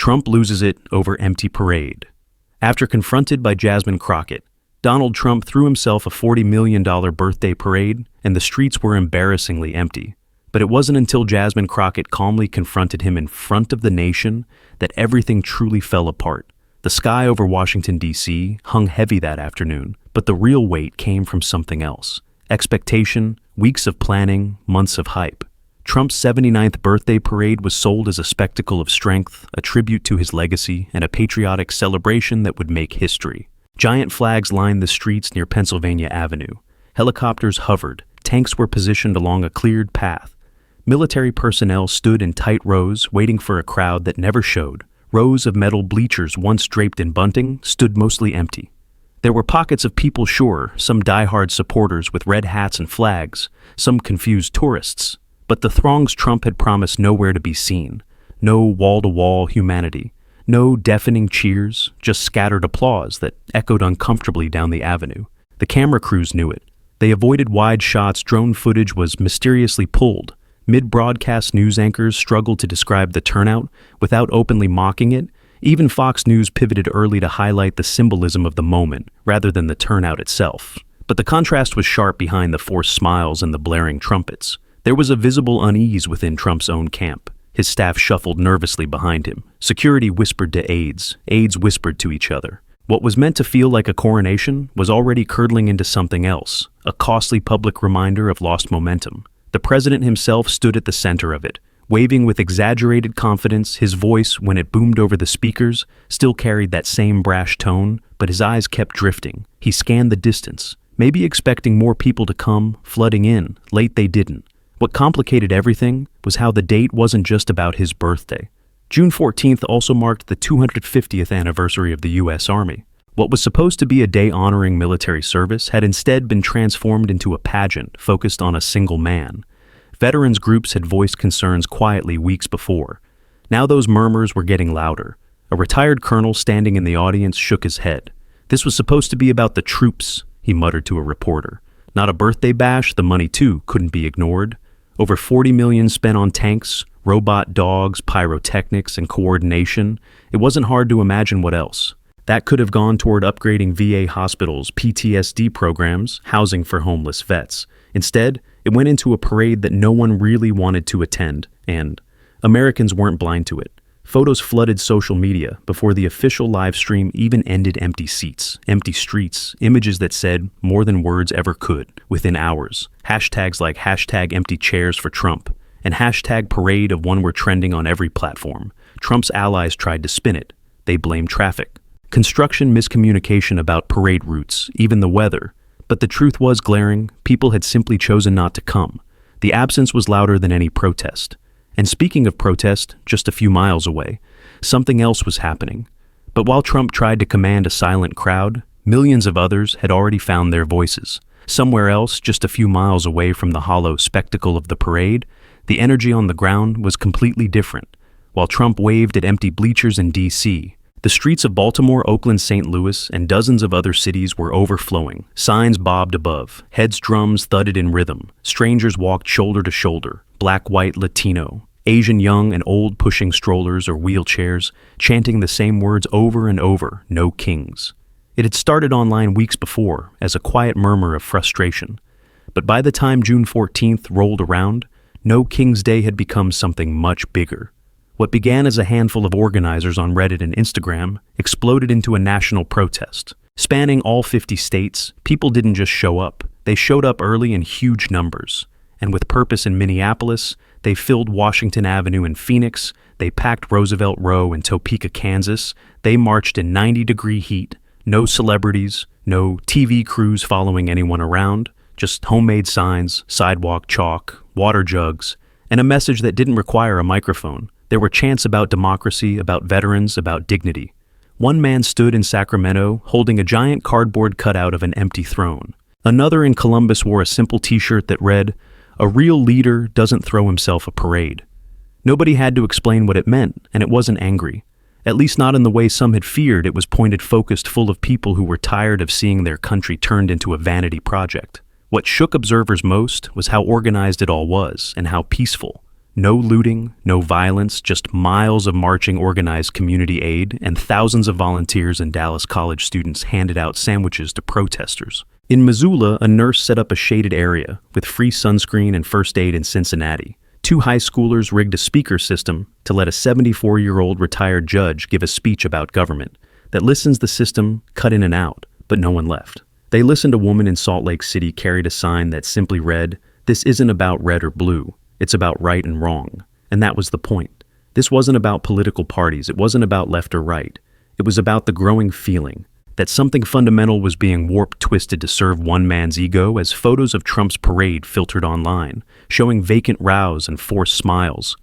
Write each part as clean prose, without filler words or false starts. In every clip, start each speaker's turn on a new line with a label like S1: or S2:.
S1: Trump loses it over empty parade. After confronted by Jasmine Crockett, Donald Trump threw himself a $40 million birthday parade, and the streets were embarrassingly empty. But it wasn't until Jasmine Crockett calmly confronted him in front of the nation that everything truly fell apart. The sky over Washington, D.C. hung heavy that afternoon, but the real weight came from something else. Expectation, weeks of planning, months of hype. Trump's 79th birthday parade was sold as a spectacle of strength, a tribute to his legacy, and a patriotic celebration that would make history. Giant flags lined the streets near Pennsylvania Avenue. Helicopters hovered. Tanks were positioned along a cleared path. Military personnel stood in tight rows, waiting for a crowd that never showed. Rows of metal bleachers once draped in bunting stood mostly empty. There were pockets of people, sure, some diehard supporters with red hats and flags, some confused tourists. But the throngs Trump had promised nowhere to be seen. No wall-to-wall humanity. No deafening cheers, just scattered applause that echoed uncomfortably down the avenue. The camera crews knew it. They avoided wide shots. Drone footage was mysteriously pulled. Mid-broadcast news anchors struggled to describe the turnout without openly mocking it. Even Fox News pivoted early to highlight the symbolism of the moment rather than the turnout itself. But the contrast was sharp behind the forced smiles and the blaring trumpets. There was a visible unease within Trump's own camp. His staff shuffled nervously behind him. Security whispered to aides. Aides whispered to each other. What was meant to feel like a coronation was already curdling into something else, a costly public reminder of lost momentum. The president himself stood at the center of it, waving with exaggerated confidence. His voice, when it boomed over the speakers, still carried that same brash tone, but his eyes kept drifting. He scanned the distance, maybe expecting more people to come, flooding in. Late they didn't. What complicated everything was how the date wasn't just about his birthday. June 14th also marked the 250th anniversary of the U.S. Army. What was supposed to be a day honoring military service had instead been transformed into a pageant focused on a single man. Veterans groups had voiced concerns quietly weeks before. Now those murmurs were getting louder. A retired colonel standing in the audience shook his head. This was supposed to be about the troops, he muttered to a reporter. Not a birthday bash. The money, too, couldn't be ignored. Over $40 million spent on tanks, robot dogs, pyrotechnics, and coordination. It wasn't hard to imagine what else. That could have gone toward upgrading VA hospitals, PTSD programs, housing for homeless vets. Instead, it went into a parade that no one really wanted to attend, and Americans weren't blind to it. Photos flooded social media before the official live stream even ended. Empty seats, empty streets, images that said more than words ever could within hours. Hashtags like #empty-chairs for Trump and #parade of one were trending on every platform. Trump's allies tried to spin it. They blamed traffic, construction, miscommunication about parade routes, even the weather. But the truth was glaring. People had simply chosen not to come. The absence was louder than any protest. And speaking of protest, just a few miles away, something else was happening. But while Trump tried to command a silent crowd, millions of others had already found their voices. Somewhere else, just a few miles away from the hollow spectacle of the parade, the energy on the ground was completely different. While Trump waved at empty bleachers in D.C., the streets of Baltimore, Oakland, St. Louis, and dozens of other cities were overflowing. Signs bobbed above. Heads drums thudded in rhythm. Strangers walked shoulder to shoulder. Black, white, Latino, Asian, young and old, pushing strollers or wheelchairs, chanting the same words over and over, "No kings." It had started online weeks before as a quiet murmur of frustration. But by the time June 14th rolled around, No Kings Day had become something much bigger. What began as a handful of organizers on Reddit and Instagram exploded into a national protest. Spanning all 50 states, people didn't just show up. They showed up early in huge numbers. And with purpose in Minneapolis, they filled Washington Avenue in Phoenix, they packed Roosevelt Row in Topeka, Kansas, they marched in 90-degree heat, no celebrities, no TV crews following anyone around, just homemade signs, sidewalk chalk, water jugs, and a message that didn't require a microphone. There were chants about democracy, about veterans, about dignity. One man stood in Sacramento holding a giant cardboard cutout of an empty throne. Another in Columbus wore a simple t-shirt that read, "A real leader doesn't throw himself a parade." Nobody had to explain what it meant, and it wasn't angry. At least not in the way some had feared. It was pointed, focused, full of people who were tired of seeing their country turned into a vanity project. What shook observers most was how organized it all was, and how peaceful. No looting, no violence, just miles of marching organized community aid, and thousands of volunteers and Dallas College students handed out sandwiches to protesters. In Missoula, a nurse set up a shaded area with free sunscreen and first aid in Cincinnati. 2 high schoolers rigged a speaker system to let a 74-year-old retired judge give a speech about government that listens the system cut in and out, but no one left. They listened a woman in Salt Lake City carried a sign that simply read, "This isn't about red or blue, it's about right and wrong." And that was the point. This wasn't about political parties, it wasn't about left or right. It was about the growing feeling that something fundamental was being warp-twisted to serve one man's ego as photos of Trump's parade filtered online, showing vacant rows and forced smiles.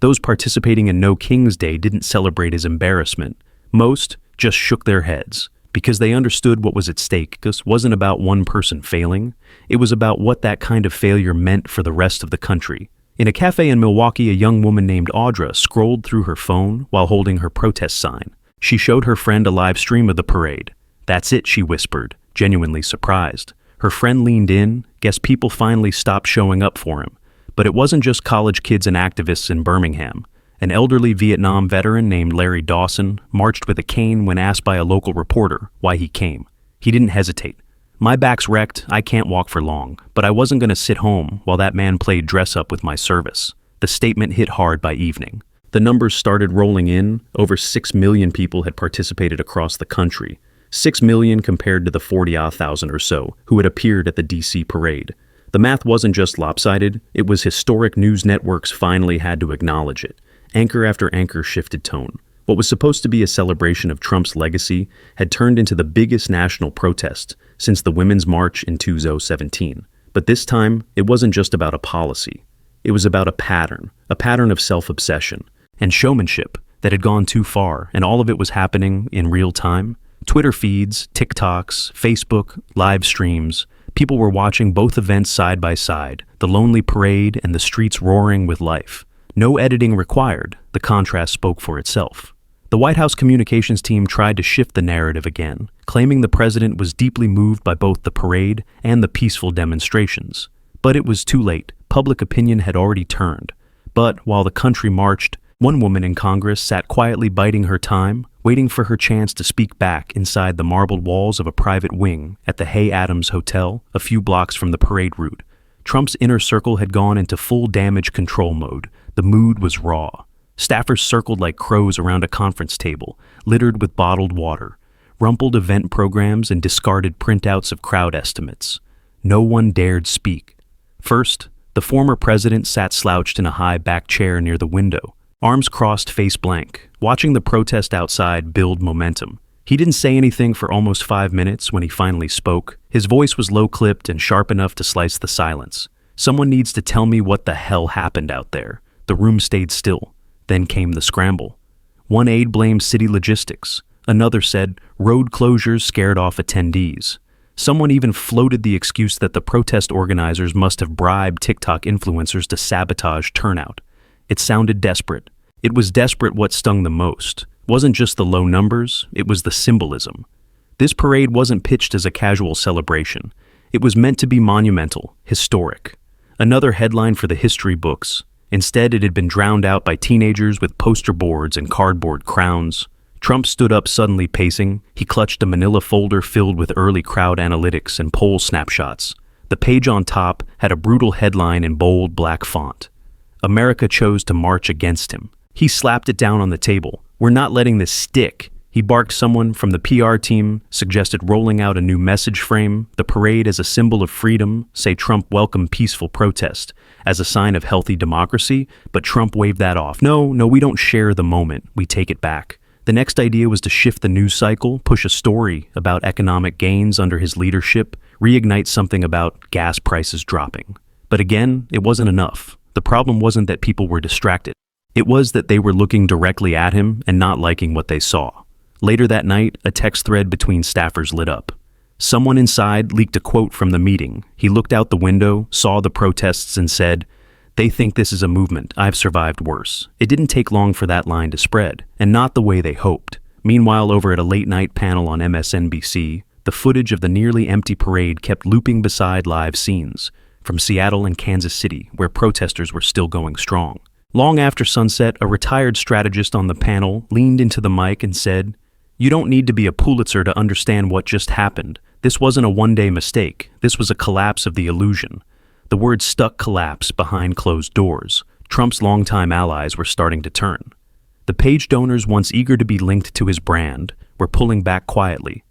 S1: Those participating in No King's Day didn't celebrate his embarrassment. Most just shook their heads, because they understood what was at stake. This wasn't about one person failing. It was about what that kind of failure meant for the rest of the country. In a cafe in Milwaukee, a young woman named Audra scrolled through her phone while holding her protest sign. She showed her friend a live stream of the parade. "That's it," she whispered, genuinely surprised. Her friend leaned in, guess people finally stopped showing up for him. But it wasn't just college kids and activists in Birmingham. An elderly Vietnam veteran named Larry Dawson marched with a cane when asked by a local reporter why he came. He didn't hesitate. "My back's wrecked, I can't walk for long, but I wasn't going to sit home while that man played dress-up with my service." The statement hit hard by evening. The numbers started rolling in. Over 6 million people had participated across the country. 6 million compared to the 40,000 or so who had appeared at the D.C. parade. The math wasn't just lopsided, it was historic. News networks finally had to acknowledge it. Anchor after anchor shifted tone. What was supposed to be a celebration of Trump's legacy had turned into the biggest national protest since the Women's March in 2017. But this time, it wasn't just about a policy. It was about a pattern of self-obsession and showmanship that had gone too far, and all of it was happening in real time. Twitter feeds, TikToks, Facebook, live streams. People were watching both events side by side, the lonely parade and the streets roaring with life. No editing required, the contrast spoke for itself. The White House communications team tried to shift the narrative again, claiming the president was deeply moved by both the parade and the peaceful demonstrations. But it was too late. Public opinion had already turned. But while the country marched, one woman in Congress sat quietly biding her time, waiting for her chance to speak back inside the marbled walls of a private wing at the Hay Adams Hotel, a few blocks from the parade route. Trump's inner circle had gone into full damage control mode. The mood was raw. Staffers circled like crows around a conference table, littered with bottled water, rumpled event programs and discarded printouts of crowd estimates. No one dared speak. First, the former president sat slouched in a high back chair near the window, arms crossed, face blank, watching the protest outside build momentum. He didn't say anything for almost 5 minutes when he finally spoke. His voice was low-clipped and sharp enough to slice the silence. "Someone needs to tell me what the hell happened out there." The room stayed still. Then came the scramble. One aide blamed city logistics. Another said road closures scared off attendees. Someone even floated the excuse that the protest organizers must have bribed TikTok influencers to sabotage turnout. It sounded desperate. It was desperate. What stung the most wasn't just the low numbers, it was the symbolism. This parade wasn't pitched as a casual celebration. It was meant to be monumental, historic. Another headline for the history books. Instead, it had been drowned out by teenagers with poster boards and cardboard crowns. Trump stood up, suddenly pacing. He clutched a manila folder filled with early crowd analytics and poll snapshots. The page on top had a brutal headline in bold black font. America chose to march against him. He slapped it down on the table. "We're not letting this stick." He barked. Someone from the PR team suggested rolling out a new message frame, the parade as a symbol of freedom, say Trump welcomed peaceful protest as a sign of healthy democracy, but Trump waved that off. No, we don't share the moment, we take it back. The next idea was to shift the news cycle, push a story about economic gains under his leadership, reignite something about gas prices dropping. But again, it wasn't enough. The problem wasn't that people were distracted. It was that they were looking directly at him and not liking what they saw. Later that night, a text thread between staffers lit up. Someone inside leaked a quote from the meeting. He looked out the window, saw the protests, and said, "They think this is a movement. I've survived worse." It didn't take long for that line to spread, and not the way they hoped. Meanwhile, over at a late-night panel on MSNBC, the footage of the nearly empty parade kept looping beside live scenes from Seattle and Kansas City, where protesters were still going strong. Long after sunset, a retired strategist on the panel leaned into the mic and said, "You don't need to be a Pulitzer to understand what just happened. This wasn't a one-day mistake. This was a collapse of the illusion." The word stuck collapse behind closed doors. Trump's longtime allies were starting to turn. The page donors, once eager to be linked to his brand, were pulling back quietly.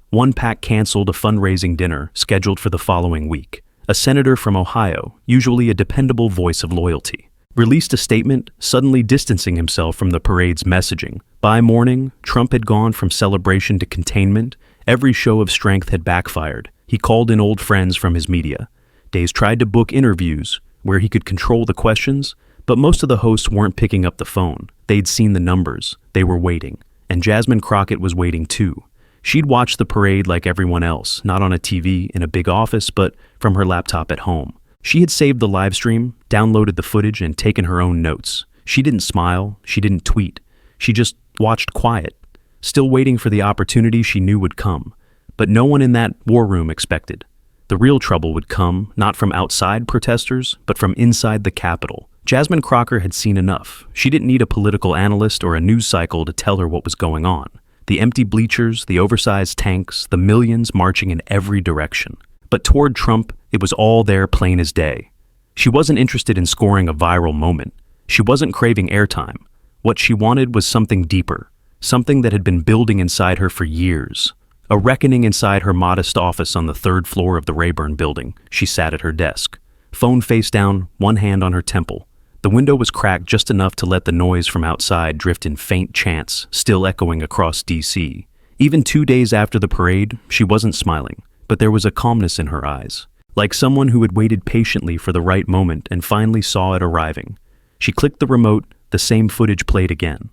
S1: One PAC canceled a fundraising dinner scheduled for the following week. A senator from Ohio, usually a dependable voice of loyalty, released a statement, suddenly distancing himself from the parade's messaging. By morning, Trump had gone from celebration to containment. Every show of strength had backfired. He called in old friends from his media. Days tried to book interviews where he could control the questions, but most of the hosts weren't picking up the phone. They'd seen the numbers. They were waiting. And Jasmine Crockett was waiting too. She'd watched the parade like everyone else, not on a TV in a big office, but from her laptop at home. She had saved the live stream, downloaded the footage, and taken her own notes. She didn't smile. She didn't tweet. She just watched quiet, still waiting for the opportunity she knew would come. But no one in that war room expected. The real trouble would come, not from outside protesters, but from inside the Capitol. Jasmine Crockett had seen enough. She didn't need a political analyst or a news cycle to tell her what was going on. The empty bleachers, the oversized tanks, the millions marching in every direction. But toward Trump, it was all there plain as day. She wasn't interested in scoring a viral moment. She wasn't craving airtime. What she wanted was something deeper, something that had been building inside her for years. A reckoning inside her modest office on the 3rd floor of the Rayburn building. She sat at her desk, phone face down, one hand on her temple. The window was cracked just enough to let the noise from outside drift in faint chants, still echoing across D.C. Even 2 days after the parade, she wasn't smiling, but there was a calmness in her eyes, like someone who had waited patiently for the right moment and finally saw it arriving. She clicked the remote, the same footage played again.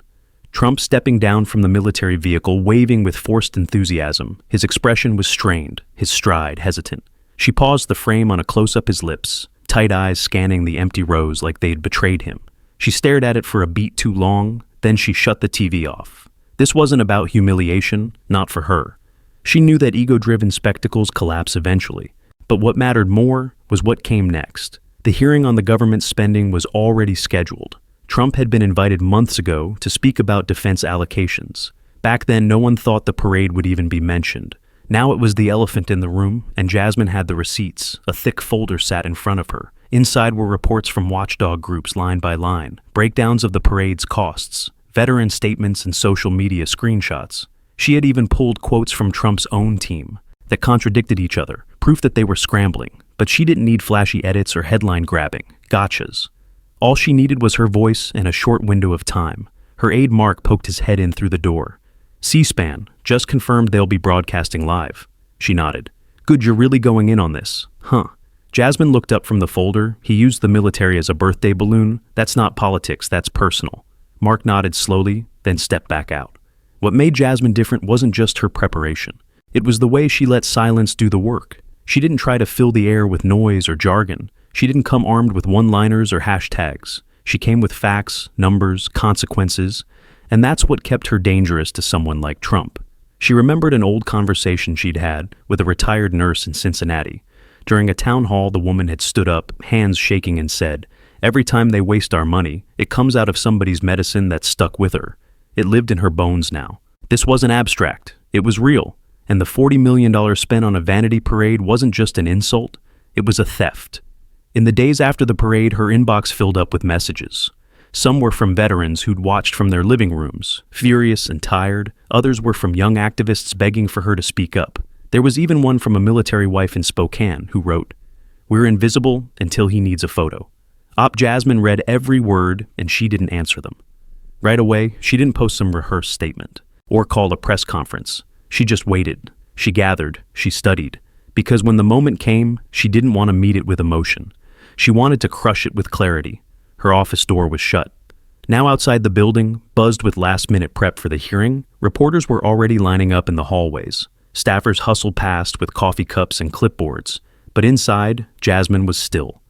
S1: Trump stepping down from the military vehicle, waving with forced enthusiasm. His expression was strained, his stride hesitant. She paused the frame on a close-up his lips, tight eyes scanning the empty rows like they'd betrayed him. She stared at it for a beat too long, then she shut the TV off. This wasn't about humiliation, not for her. She knew that ego-driven spectacles collapse eventually. But what mattered more was what came next. The hearing on the government spending was already scheduled. Trump had been invited months ago to speak about defense allocations. Back then, no one thought the parade would even be mentioned. Now it was the elephant in the room, and Jasmine had the receipts. A thick folder sat in front of her. Inside were reports from watchdog groups line by line, breakdowns of the parade's costs, veteran statements and social media screenshots. She had even pulled quotes from Trump's own team that contradicted each other, proof that they were scrambling. But she didn't need flashy edits or headline-grabbing gotchas. All she needed was her voice and a short window of time. Her aide Mark poked his head in through the door. "C-SPAN, just confirmed they'll be broadcasting live." She nodded. "Good, you're really going in on this, huh?" Jasmine looked up from the folder. "He used the military as a birthday balloon. That's not politics, that's personal." Mark nodded slowly, then stepped back out. What made Jasmine different wasn't just her preparation. It was the way she let silence do the work. She didn't try to fill the air with noise or jargon. She didn't come armed with one-liners or hashtags. She came with facts, numbers, consequences, and that's what kept her dangerous to someone like Trump. She remembered an old conversation she'd had with a retired nurse in Cincinnati. During a town hall, the woman had stood up, hands shaking, and said, "Every time they waste our money, it comes out of somebody's medicine that's stuck with her." It lived in her bones now. This wasn't abstract. It was real. And the $40 million spent on a vanity parade wasn't just an insult. It was a theft. In the days after the parade, her inbox filled up with messages. Some were from veterans who'd watched from their living rooms, furious and tired. Others were from young activists begging for her to speak up. There was even one from a military wife in Spokane who wrote, "We're invisible until he needs a photo." Op Jasmine read every word, and she didn't answer them. Right away, she didn't post some rehearsed statement or call a press conference. She just waited. She gathered. She studied. Because when the moment came, she didn't want to meet it with emotion. She wanted to crush it with clarity. Her office door was shut. Now outside the building, buzzed with last-minute prep for the hearing, reporters were already lining up in the hallways. Staffers hustled past with coffee cups and clipboards. But inside, Jasmine was still.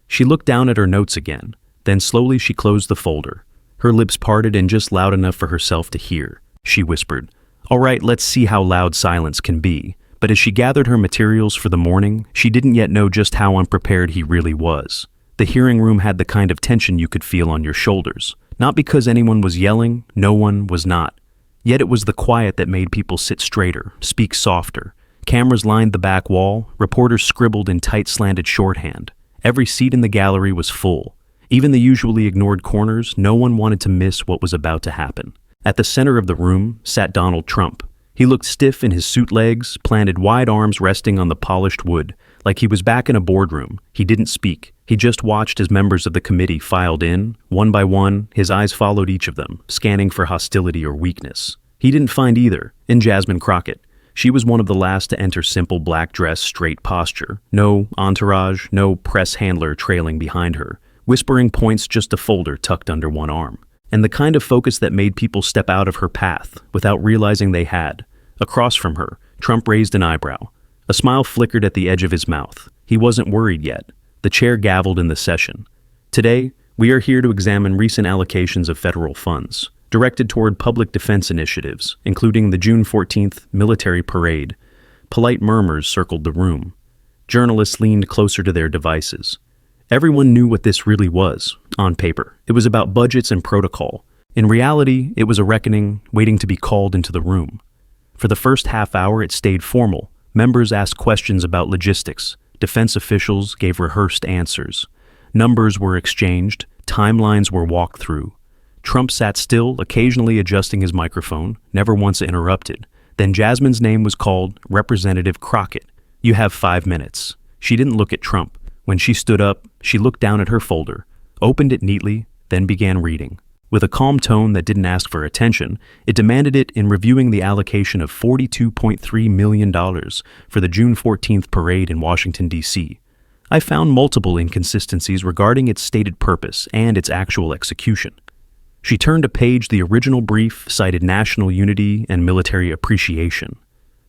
S1: She looked down at her notes again. Then slowly she closed the folder. Her lips parted and just loud enough for herself to hear. She whispered, "All right, let's see how loud silence can be." But as she gathered her materials for the morning, she didn't yet know just how unprepared he really was. The hearing room had the kind of tension you could feel on your shoulders. Not because anyone was yelling, no one was not. Yet it was the quiet that made people sit straighter, speak softer. Cameras lined the back wall, reporters scribbled in tight slanted shorthand. Every seat in the gallery was full. Even the usually ignored corners, no one wanted to miss what was about to happen. At the center of the room sat Donald Trump. He looked stiff in his suit legs, planted wide arms resting on the polished wood, like he was back in a boardroom. He didn't speak. He just watched as members of the committee filed in. One by one, his eyes followed each of them, scanning for hostility or weakness. He didn't find either in Jasmine Crockett. She was one of the last to enter simple black dress, straight posture. No entourage, no press handler trailing behind her. Whispering points, just a folder tucked under one arm. And the kind of focus that made people step out of her path without realizing they had. Across from her, Trump raised an eyebrow. A smile flickered at the edge of his mouth. He wasn't worried yet. The chair gavelled in the session. Today, we are here to examine recent allocations of federal funds, directed toward public defense initiatives, including the June 14th military parade. Polite murmurs circled the room. Journalists leaned closer to their devices. Everyone knew what this really was, on paper. It was about budgets and protocol. In reality, it was a reckoning waiting to be called into the room. For the first half hour, it stayed formal. Members asked questions about logistics. Defense officials gave rehearsed answers. Numbers were exchanged. Timelines were walked through. Trump sat still, occasionally adjusting his microphone, never once interrupted. Then Jasmine's name was called, Representative Crockett. You have 5 minutes. She didn't look at Trump. When she stood up, she looked down at her folder, opened it neatly, then began reading. With a calm tone that didn't ask for attention, it demanded it in reviewing the allocation of $42.3 million for the June 14th parade in Washington, D.C. I found multiple inconsistencies regarding its stated purpose and its actual execution. She turned a page. The original brief cited national unity and military appreciation.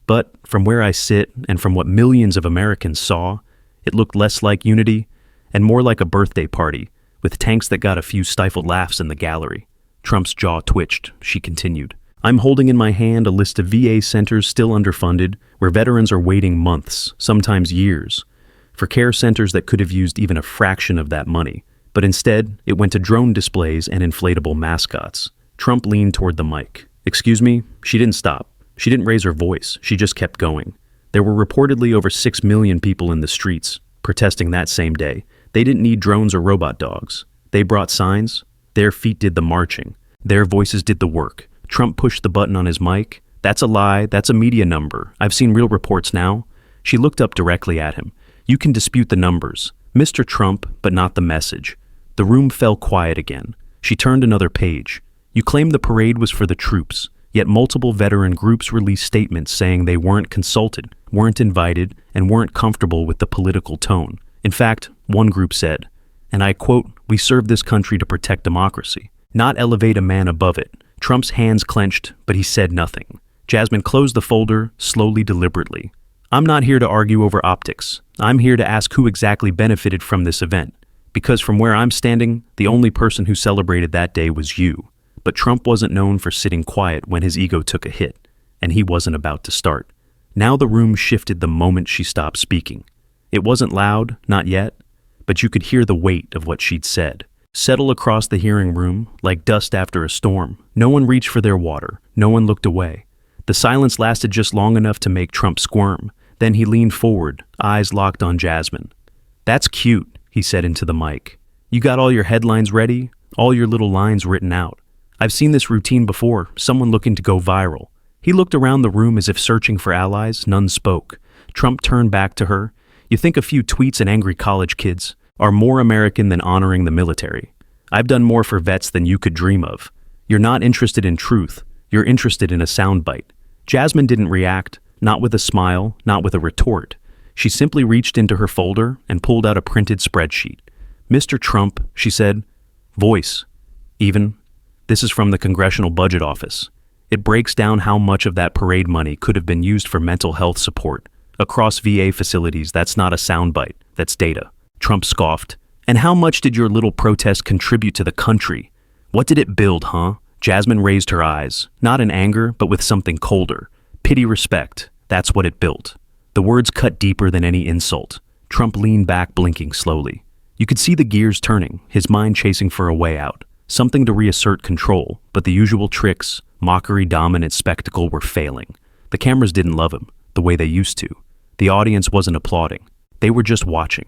S1: But from where I sit and from what millions of Americans saw, it looked less like unity and more like a birthday party, with tanks that got a few stifled laughs in the gallery. Trump's jaw twitched. She continued, I'm holding in my hand a list of VA centers still underfunded, where veterans are waiting months, sometimes years, for care centers that could have used even a fraction of that money. But instead, it went to drone displays and inflatable mascots. Trump leaned toward the mic. Excuse me? She didn't stop. She didn't raise her voice. She just kept going. There were reportedly over 6 million people in the streets, protesting that same day. They didn't need drones or robot dogs. They brought signs. Their feet did the marching. Their voices did the work. Trump pushed the button on his mic. That's a lie. That's a media number. I've seen real reports now. She looked up directly at him. You can dispute the numbers. Mr. Trump, but not the message. The room fell quiet again. She turned another page. You claimed the parade was for the troops, yet multiple veteran groups released statements saying they weren't consulted, weren't invited, and weren't comfortable with the political tone. In fact, one group said, and I quote, "We serve this country to protect democracy, not elevate a man above it." Trump's hands clenched, but he said nothing. Jasmine closed the folder, slowly, deliberately. I'm not here to argue over optics. I'm here to ask who exactly benefited from this event. Because from where I'm standing, the only person who celebrated that day was you. But Trump wasn't known for sitting quiet when his ego took a hit, and he wasn't about to start. Now the room shifted the moment she stopped speaking. It wasn't loud, not yet, but you could hear the weight of what she'd said settle across the hearing room like dust after a storm. No one reached for their water. No one looked away. The silence lasted just long enough to make Trump squirm. Then he leaned forward, eyes locked on Jasmine. That's cute, he said into the mic. You got all your headlines ready, all your little lines written out. I've seen this routine before, someone looking to go viral. He looked around the room as if searching for allies. None spoke. Trump turned back to her. You think a few tweets and angry college kids are more American than honoring the military? I've done more for vets than you could dream of. You're not interested in truth. You're interested in a soundbite. Jasmine didn't react, not with a smile, not with a retort. She simply reached into her folder and pulled out a printed spreadsheet. Mr. Trump, she said, voice. Even. This is from the Congressional Budget Office. It breaks down how much of that parade money could have been used for mental health support. Across VA facilities, that's not a soundbite, that's data. Trump scoffed. And how much did your little protest contribute to the country? What did it build, huh? Jasmine raised her eyes, not in anger, but with something colder. Pity, respect, that's what it built. The words cut deeper than any insult. Trump leaned back, blinking slowly. You could see the gears turning, his mind chasing for a way out, something to reassert control, but the usual tricks, mockery, dominant spectacle were failing. The cameras didn't love him the way they used to. The audience wasn't applauding. They were just watching.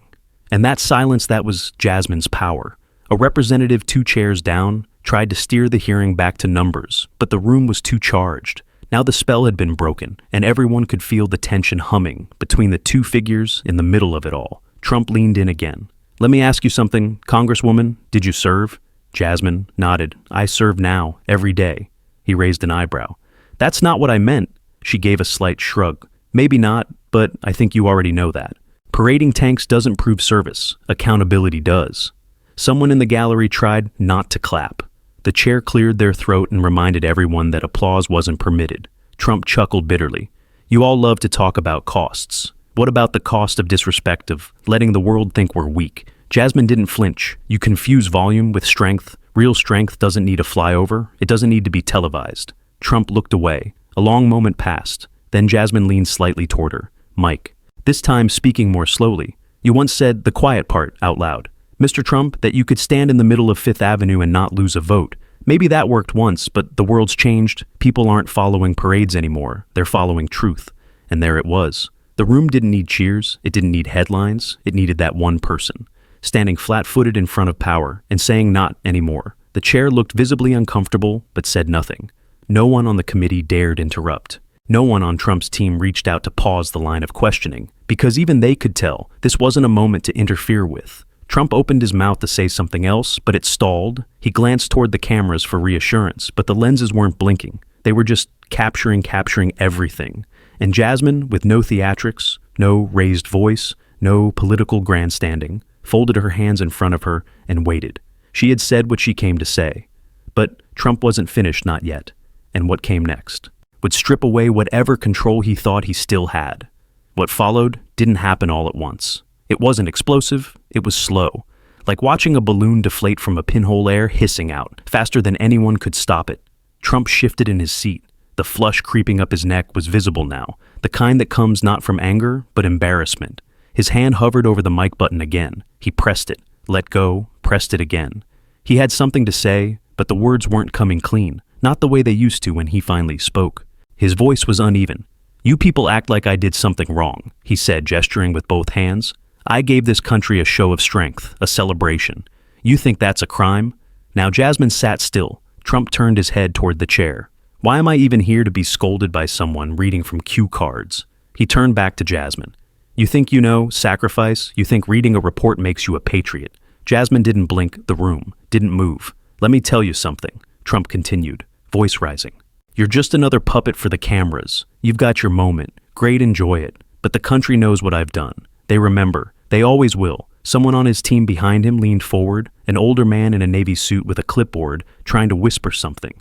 S1: And that silence, that was Jasmine's power. A representative 2 chairs down tried to steer the hearing back to numbers, but the room was too charged. Now the spell had been broken, and everyone could feel the tension humming between the 2 figures in the middle of it all. Trump leaned in again. "Let me ask you something, Congresswoman. Did you serve?" Jasmine nodded. "I serve now, every day." He raised an eyebrow. "That's not what I meant." She gave a slight shrug. "Maybe not, but I think you already know that. Parading tanks doesn't prove service. Accountability does." Someone in the gallery tried not to clap. The chair cleared their throat and reminded everyone that applause wasn't permitted. Trump chuckled bitterly. "You all love to talk about costs. What about the cost of disrespect, of letting the world think we're weak?" Jasmine didn't flinch. "You confuse volume with strength. Real strength doesn't need a flyover. It doesn't need to be televised." Trump looked away. A long moment passed. Then Jasmine leaned slightly toward her. "Mike," this time speaking more slowly, "you once said the quiet part out loud. Mr. Trump, that you could stand in the middle of Fifth Avenue and not lose a vote. Maybe that worked once, but the world's changed. People aren't following parades anymore. They're following truth." And there it was. The room didn't need cheers. It didn't need headlines. It needed that one person, standing flat-footed in front of power and saying not anymore. The chair looked visibly uncomfortable, but said nothing. No one on the committee dared interrupt. No one on Trump's team reached out to pause the line of questioning, because even they could tell this wasn't a moment to interfere with. Trump opened his mouth to say something else, but it stalled. He glanced toward the cameras for reassurance, but the lenses weren't blinking. They were just capturing everything. And Jasmine, with no theatrics, no raised voice, no political grandstanding, folded her hands in front of her and waited. She had said what she came to say. But Trump wasn't finished, not yet. And what came next would strip away whatever control he thought he still had. What followed didn't happen all at once. It wasn't explosive, it was slow, like watching a balloon deflate from a pinhole air hissing out, faster than anyone could stop it. Trump shifted in his seat. The flush creeping up his neck was visible now, the kind that comes not from anger, but embarrassment. His hand hovered over the mic button again. He pressed it, let go, pressed it again. He had something to say, but the words weren't coming clean, not the way they used to when he finally spoke. His voice was uneven. "You people act like I did something wrong," he said, gesturing with both hands. "I gave this country a show of strength, a celebration. You think that's a crime?" Now Jasmine sat still. Trump turned his head toward the chair. "Why am I even here to be scolded by someone reading from cue cards?" He turned back to Jasmine. "You think you know sacrifice? You think reading a report makes you a patriot?" Jasmine didn't blink. The room didn't move. "Let me tell you something," Trump continued, voice rising. "You're just another puppet for the cameras. You've got your moment. Great, enjoy it. But the country knows what I've done. They remember. They always will." Someone on his team behind him leaned forward, an older man in a navy suit with a clipboard, trying to whisper something.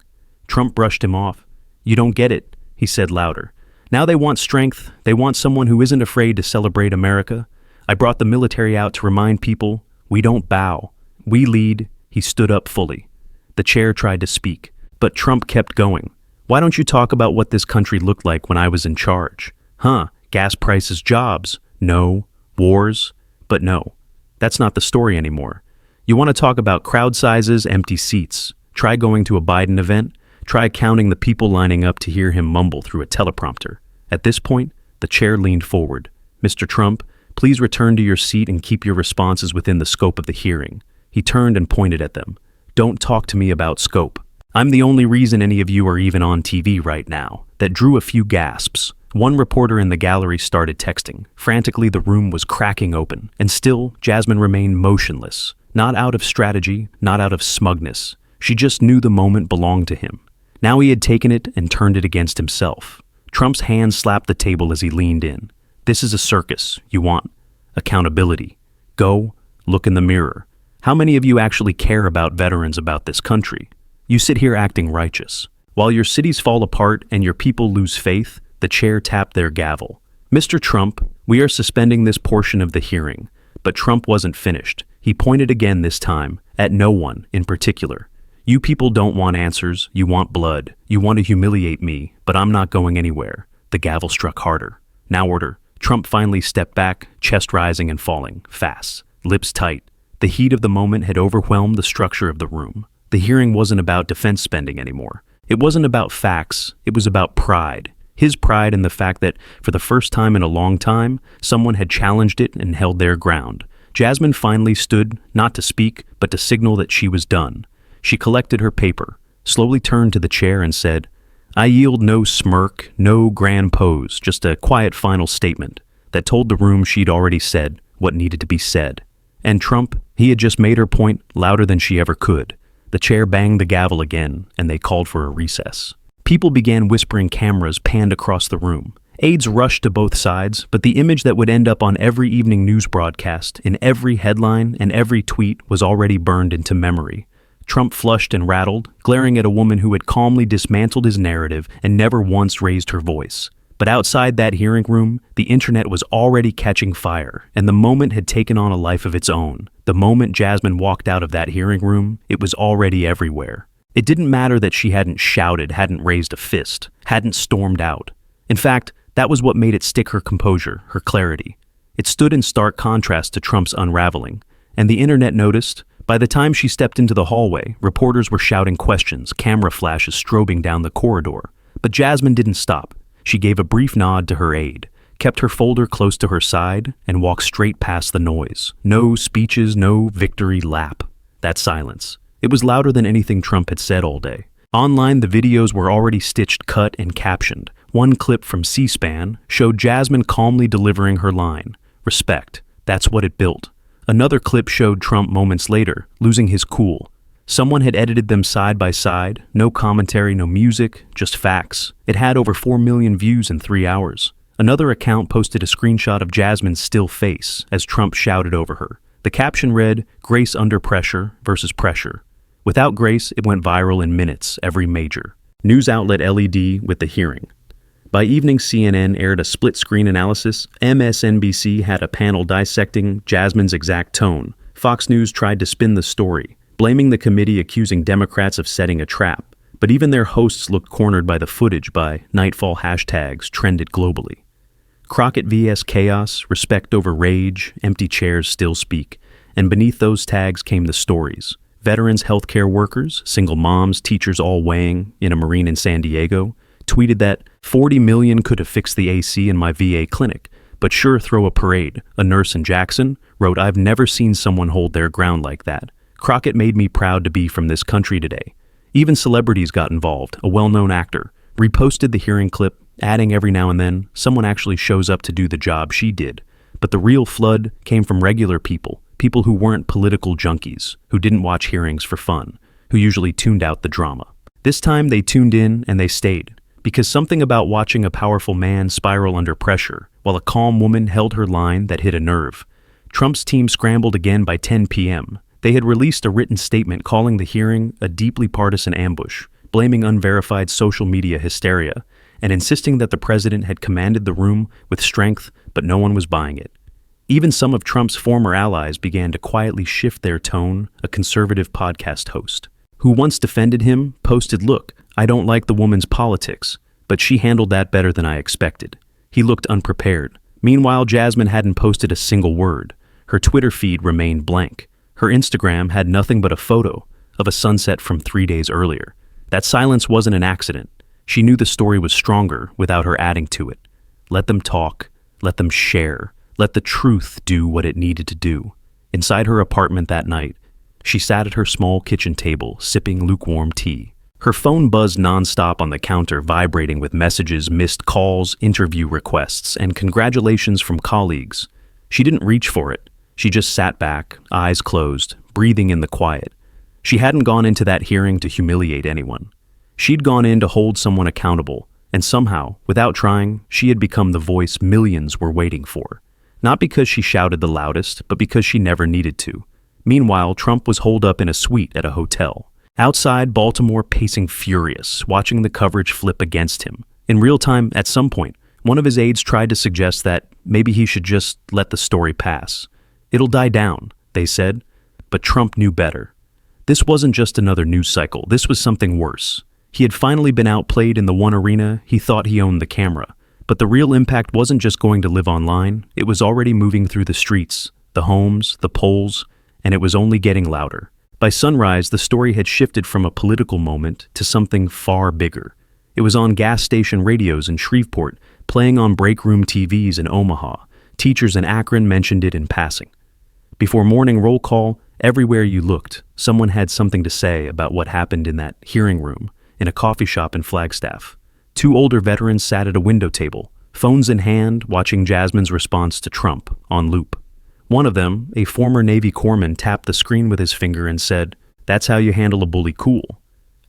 S1: Trump brushed him off. "You don't get it," he said louder. "Now they want strength. They want someone who isn't afraid to celebrate America. I brought the military out to remind people, we don't bow. We lead." He stood up fully. The chair tried to speak, but Trump kept going. "Why don't you talk about what this country looked like when I was in charge? Gas prices, jobs. No. Wars. But no, that's not the story anymore. You want to talk about crowd sizes, empty seats. Try going to a Biden event. Try counting the people lining up to hear him mumble through a teleprompter." At this point, the chair leaned forward. "Mr. Trump, please return to your seat and keep your responses within the scope of the hearing." He turned and pointed at them. "Don't talk to me about scope. I'm the only reason any of you are even on TV right now." That drew a few gasps. One reporter in the gallery started texting. Frantically, the room was cracking open, and still, Jasmine remained motionless. Not out of strategy, not out of smugness. She just knew the moment belonged to him. Now he had taken it and turned it against himself. Trump's hand slapped the table as he leaned in. "This is a circus. You want accountability. Go, look in the mirror. How many of you actually care about veterans, about this country? You sit here acting righteous. While your cities fall apart and your people lose faith," the chair tapped their gavel. "Mr. Trump, we are suspending this portion of the hearing." But Trump wasn't finished. He pointed again this time, at no one in particular. "You people don't want answers. You want blood. You want to humiliate me, but I'm not going anywhere." The gavel struck harder. "Now order." Trump finally stepped back, chest rising and falling, fast, lips tight. The heat of the moment had overwhelmed the structure of the room. The hearing wasn't about defense spending anymore. It wasn't about facts, it was about pride. His pride in the fact that, for the first time in a long time, someone had challenged it and held their ground. Jasmine finally stood, not to speak, but to signal that she was done. She collected her paper, slowly turned to the chair and said, "I yield no smirk, no grand pose, just a quiet final statement that told the room she'd already said what needed to be said." And Trump, he had just made her point louder than she ever could. The chair banged the gavel again, and they called for a recess. People began whispering, cameras panned across the room. Aides rushed to both sides, but the image that would end up on every evening news broadcast, in every headline and every tweet, was already burned into memory. Trump flushed and rattled, glaring at a woman who had calmly dismantled his narrative and never once raised her voice. But outside that hearing room, the internet was already catching fire, and the moment had taken on a life of its own. The moment Jasmine walked out of that hearing room, it was already everywhere. It didn't matter that she hadn't shouted, hadn't raised a fist, hadn't stormed out. In fact, that was what made it stick: her composure, her clarity. It stood in stark contrast to Trump's unraveling, and the internet noticed. By the time she stepped into the hallway, reporters were shouting questions, camera flashes strobing down the corridor. But Jasmine didn't stop. She gave a brief nod to her aide, kept her folder close to her side, and walked straight past the noise. No speeches, no victory lap. That silence. It was louder than anything Trump had said all day. Online, the videos were already stitched, cut, and captioned. One clip from C-SPAN showed Jasmine calmly delivering her line. Respect. That's what it built. Another clip showed Trump moments later, losing his cool. Someone had edited them side by side, no commentary, no music, just facts. It had over 4 million views in 3 hours. Another account posted a screenshot of Jasmine's still face as Trump shouted over her. The caption read, "Grace under pressure versus pressure." Without grace, it went viral in minutes, every major news outlet LED with the hearing. By evening, CNN aired a split-screen analysis. MSNBC had a panel dissecting Jasmine's exact tone. Fox News tried to spin the story, blaming the committee, accusing Democrats of setting a trap. But even their hosts looked cornered by the footage. By nightfall, hashtags trended globally. Crockett vs. Chaos, respect over rage, empty chairs still speak. And beneath those tags came the stories. Veterans, healthcare workers, single moms, teachers all weighing in a Marine in San Diego, tweeted that 40 million could have fixed the AC in my VA clinic, but sure throw a parade. A nurse in Jackson wrote, "I've never seen someone hold their ground like that. Crockett made me proud to be from this country today." Even celebrities got involved. A well-known actor reposted the hearing clip, adding every now and then, "Someone actually shows up to do the job she did." But the real flood came from regular people. People who weren't political junkies, who didn't watch hearings for fun, who usually tuned out the drama. This time they tuned in and they stayed, because something about watching a powerful man spiral under pressure, while a calm woman held her line, that hit a nerve. Trump's team scrambled again by 10 p.m. They had released a written statement calling the hearing a deeply partisan ambush, blaming unverified social media hysteria, and insisting that the president had commanded the room with strength, but no one was buying it. Even some of Trump's former allies began to quietly shift their tone. A conservative podcast host, who once defended him, posted, "Look, I don't like the woman's politics, but she handled that better than I expected." He looked unprepared. Meanwhile, Jasmine hadn't posted a single word. Her Twitter feed remained blank. Her Instagram had nothing but a photo of a sunset from 3 days earlier. That silence wasn't an accident. She knew the story was stronger without her adding to it. Let them talk. Let them share. Let the truth do what it needed to do. Inside her apartment that night, she sat at her small kitchen table, sipping lukewarm tea. Her phone buzzed nonstop on the counter, vibrating with messages, missed calls, interview requests, and congratulations from colleagues. She didn't reach for it. She just sat back, eyes closed, breathing in the quiet. She hadn't gone into that hearing to humiliate anyone. She'd gone in to hold someone accountable, and somehow, without trying, she had become the voice millions were waiting for. Not because she shouted the loudest, but because she never needed to. Meanwhile, Trump was holed up in a suite at a hotel. Outside, Baltimore pacing furious, watching the coverage flip against him. In real time, at some point, one of his aides tried to suggest that maybe he should just let the story pass. "It'll die down," they said, but Trump knew better. This wasn't just another news cycle, this was something worse. He had finally been outplayed in the one arena he thought he owned: the camera. But the real impact wasn't just going to live online, it was already moving through the streets, the homes, the polls, and it was only getting louder. By sunrise, the story had shifted from a political moment to something far bigger. It was on gas station radios in Shreveport, playing on break room TVs in Omaha. Teachers in Akron mentioned it in passing. Before morning roll call, everywhere you looked, someone had something to say about what happened in that hearing room, in a coffee shop in Flagstaff. Two older veterans sat at a window table, phones in hand, watching Jasmine's response to Trump on loop. One of them, a former Navy corpsman, tapped the screen with his finger and said, "That's how you handle a bully cool."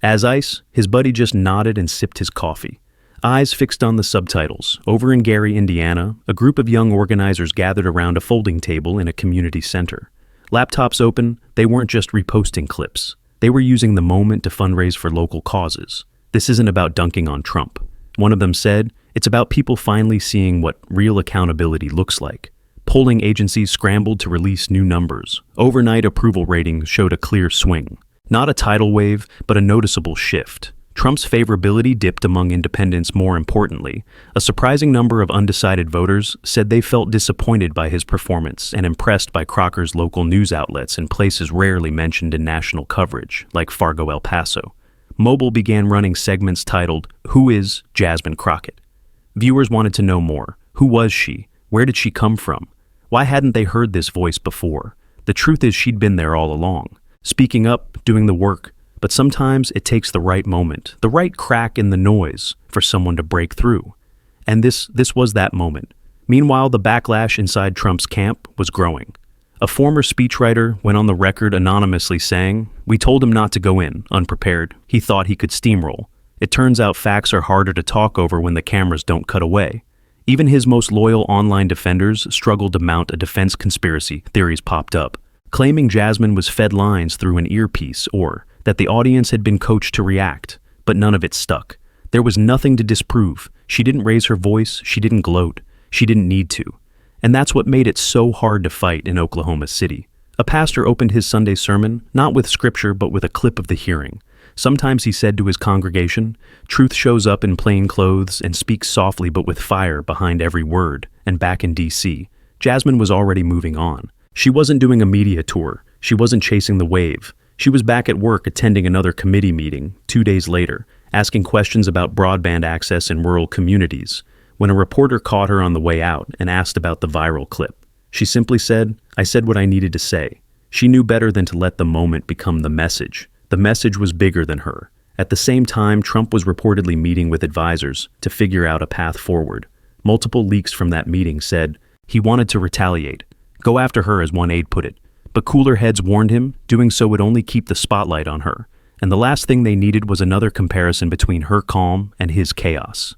S1: As ice, his buddy just nodded and sipped his coffee. Eyes fixed on the subtitles. Over in Gary, Indiana, a group of young organizers gathered around a folding table in a community center. Laptops open, they weren't just reposting clips. They were using the moment to fundraise for local causes. This isn't about dunking on Trump. One of them said, it's about people finally seeing what real accountability looks like. Polling agencies scrambled to release new numbers. Overnight approval ratings showed a clear swing. Not a tidal wave, but a noticeable shift. Trump's favorability dipped among independents. More importantly, a surprising number of undecided voters said they felt disappointed by his performance and impressed by Crocker's local news outlets in places rarely mentioned in national coverage, like Fargo, El Paso. Mobile began running segments titled, "Who is Jasmine Crockett?" Viewers wanted to know more. Who was she? Where did she come from? Why hadn't they heard this voice before? The truth is she'd been there all along, speaking up, doing the work, but sometimes it takes the right moment, the right crack in the noise for someone to break through. And this was that moment. Meanwhile, the backlash inside Trump's camp was growing. A former speechwriter went on the record anonymously saying, "We told him not to go in, unprepared. He thought he could steamroll. It turns out facts are harder to talk over when the cameras don't cut away." Even his most loyal online defenders struggled to mount a defense. Conspiracy theories popped up, claiming Jasmine was fed lines through an earpiece or that the audience had been coached to react, but none of it stuck. There was nothing to disprove. She didn't raise her voice, she didn't gloat, she didn't need to. And that's what made it so hard to fight in Oklahoma City. A pastor opened his Sunday sermon, not with scripture, but with a clip of the hearing. Sometimes he said to his congregation, "Truth shows up in plain clothes and speaks softly but with fire behind every word." And back in D.C., Jasmine was already moving on. She wasn't doing a media tour. She wasn't chasing the wave. She was back at work attending another committee meeting 2 days later, asking questions about broadband access in rural communities, when a reporter caught her on the way out and asked about the viral clip. She simply said, "I said what I needed to say." She knew better than to let the moment become the message. The message was bigger than her. At the same time, Trump was reportedly meeting with advisors to figure out a path forward. Multiple leaks from that meeting said he wanted to retaliate, go after her, as one aide put it. But cooler heads warned him doing so would only keep the spotlight on her, and the last thing they needed was another comparison between her calm and his chaos.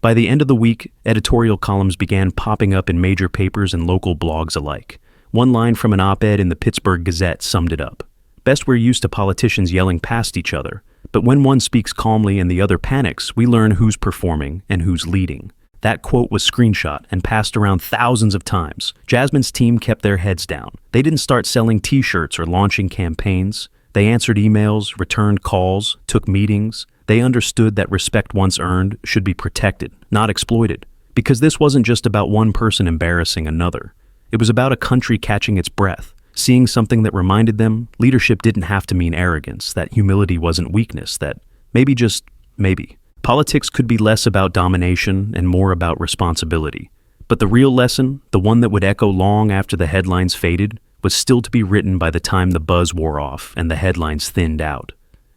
S1: By the end of the week, editorial columns began popping up in major papers and local blogs alike. One line from an op-ed in the Pittsburgh Gazette summed it up. "Best we're used to politicians yelling past each other, but when one speaks calmly and the other panics, we learn who's performing and who's leading." That quote was screenshot and passed around thousands of times. Jasmine's team kept their heads down. They didn't start selling t-shirts or launching campaigns. They answered emails, returned calls, took meetings. They understood that respect once earned should be protected, not exploited. Because this wasn't just about one person embarrassing another. It was about a country catching its breath, seeing something that reminded them leadership didn't have to mean arrogance, that humility wasn't weakness, that maybe, just maybe, politics could be less about domination and more about responsibility. But the real lesson, the one that would echo long after the headlines faded, was still to be written by the time the buzz wore off and the headlines thinned out.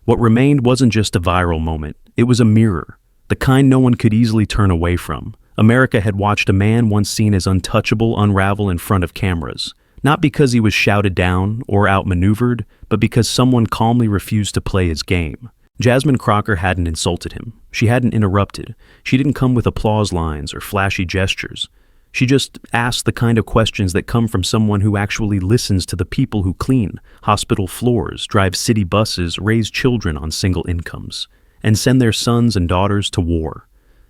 S1: What remained wasn't just a viral moment, it was a mirror, the kind no one could easily turn away from. America had watched a man once seen as untouchable unravel in front of cameras. Not because he was shouted down or outmaneuvered, but because someone calmly refused to play his game. Jasmine Crockett hadn't insulted him. She hadn't interrupted. She didn't come with applause lines or flashy gestures. She just asked the kind of questions that come from someone who actually listens to the people who clean hospital floors, drive city buses, raise children on single incomes, and send their sons and daughters to war.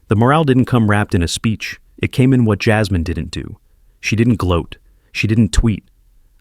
S1: The morale didn't come wrapped in a speech. It came in what Jasmine didn't do. She didn't gloat. She didn't tweet,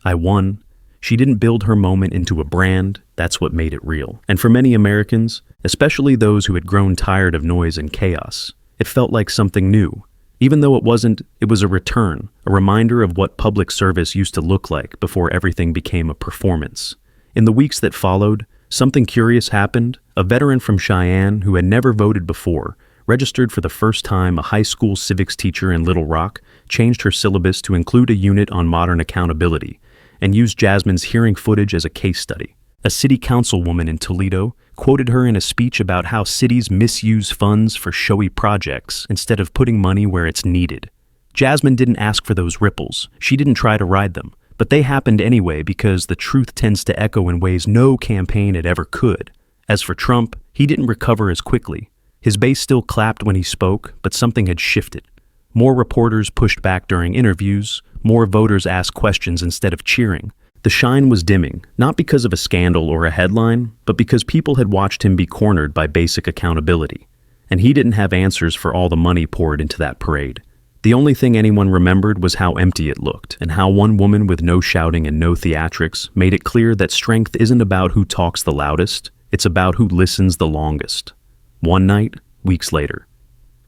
S1: "I won." She didn't build her moment into a brand. That's what made it real. And for many Americans, especially those who had grown tired of noise and chaos, it felt like something new. Even though it wasn't, it was a return, a reminder of what public service used to look like before everything became a performance. In the weeks that followed, something curious happened. A veteran from Cheyenne who had never voted before, registered for the first time. A high school civics teacher in Little Rock changed her syllabus to include a unit on modern accountability and used Jasmine's hearing footage as a case study. A city councilwoman in Toledo quoted her in a speech about how cities misuse funds for showy projects instead of putting money where it's needed. Jasmine didn't ask for those ripples. She didn't try to ride them. But they happened anyway because the truth tends to echo in ways no campaign had ever could. As for Trump, he didn't recover as quickly. His base still clapped when he spoke, but something had shifted. More reporters pushed back during interviews. More voters asked questions instead of cheering. The shine was dimming, not because of a scandal or a headline, but because people had watched him be cornered by basic accountability. And he didn't have answers for all the money poured into that parade. The only thing anyone remembered was how empty it looked, and how one woman with no shouting and no theatrics made it clear that strength isn't about who talks the loudest, it's about who listens the longest. One night, weeks later.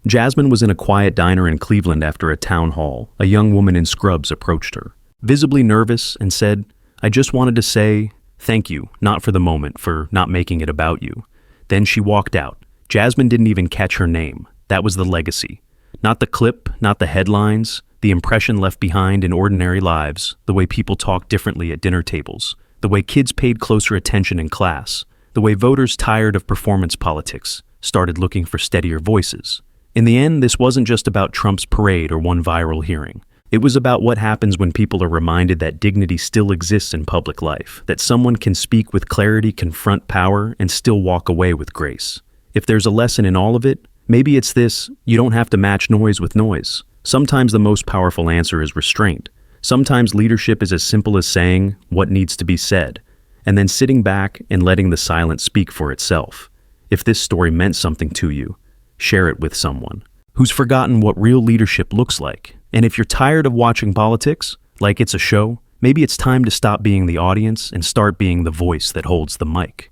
S1: Jasmine was in a quiet diner in Cleveland after a town hall. A young woman in scrubs approached her, visibly nervous, and said, "I just wanted to say thank you, not for the moment, for not making it about you." Then she walked out. Jasmine didn't even catch her name. That was the legacy. Not the clip, not the headlines, the impression left behind in ordinary lives, the way people talked differently at dinner tables, the way kids paid closer attention in class, the way voters tired of performance politics started looking for steadier voices. In the end, this wasn't just about Trump's parade or one viral hearing. It was about what happens when people are reminded that dignity still exists in public life, that someone can speak with clarity, confront power, and still walk away with grace. If there's a lesson in all of it, maybe it's this: you don't have to match noise with noise. Sometimes the most powerful answer is restraint. Sometimes leadership is as simple as saying what needs to be said, and then sitting back and letting the silence speak for itself. If this story meant something to you, share it with someone who's forgotten what real leadership looks like. And if you're tired of watching politics, like it's a show, maybe it's time to stop being the audience and start being the voice that holds the mic.